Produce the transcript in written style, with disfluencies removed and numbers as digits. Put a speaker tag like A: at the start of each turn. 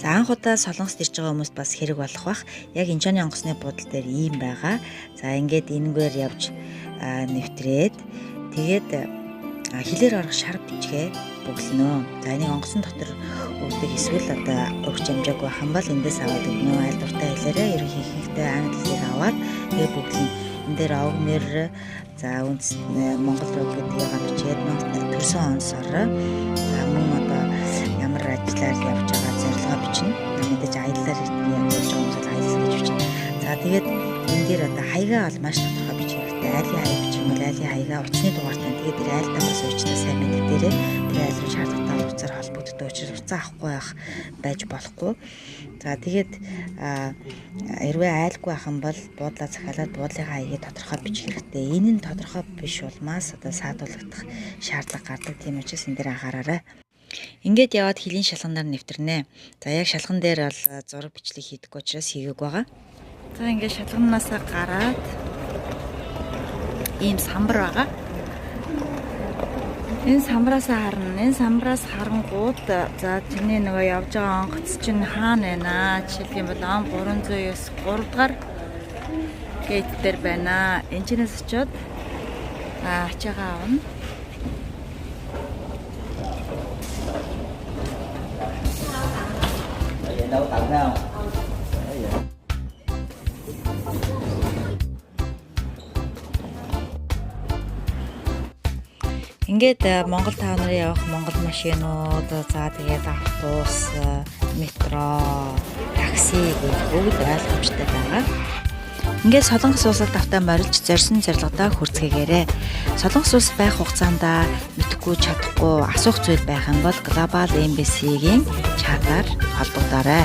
A: За анх удаа Солонгост ирж байгаа хүмүүст бас хэрэг болох бах. Яг Инчоны онгоцны буудал дээр ийм байгаа. За ингээд энэгээр явж нэвтрээд тэгээд хилээр орох шар бичгээ бүглэнэ. За энийг онгоцон дотор өгдөг эсвэл одоо өгч амжааг байх юм бол эндээс аваад өгнө. Аль дуртай хэлээрээ ерөнхийдөө англи хэлээр аваад тэгээд бүглэнэ. Энэ дээр овгнэр за үндэс Монгол руу гэдгийг авчиад төрсөн онсоор за мөн одоо ямар ажиллаар явж байгаа зорилгоо бичнэ. Мэдээж аяллаар явж байгаа хүмүүс аялал гэж бичнэ. За тэгээд энэ дээр одоо хаягаа бол маш тодорхой бичих хэрэгтэй. Айлын хаяг бичих юм бол айлын хаягаа утасны дугаартай. Тэгээд тэр айлтаа бас уучнаа сайн мэддэг дээрээ тэр айл руу шаардлагатай утсаар холбогддог учраас утсаа авахгүй байж болохгүй. За тэгээд хэрвээ айлгүй байх юм бол буудлаа захиалаад буудлынхаа хаягийг тодорхой бичих хэрэгтэй. Энэ нь тодорхой биш улмаас одоо саадуулгадах шаардлага гардаг. Тийм учраас энэ дээр анхаараарай. Ингээд яваад хилийн шалганаар нэвтэрнэ. За яг шалган дээр бол зураг бичлэг хийдэг учраас хийгээг байгаа. За ингээд шалганаасаа гараад ийм самбар байгаа. Энэ самбараасаа харна. Энэ самбараас харангууд за тэрний нөгөө явж байгаа онгоц чинь хаана байна? Жишээлх юм бол он 309 3 дугаар гейт дээр байна. Энэчнээс очиод ачаагаа авна. Đâu tận nào. Ингээд Монгол таавнаар явах Монгол машинууд за тэгээд автобус, метро, такси гэх бүгд ойлгомжтой байгаа. Ингээд Солонгос улсад автаа морилж зорьсон зорилгодоо хүрцгээгээрэй. Солонгос улс байх хугацаанд мэдхгүй чадахгүй асуух зүйл байх юм бол Global Embassy-гийн чатаар холбогдоорой.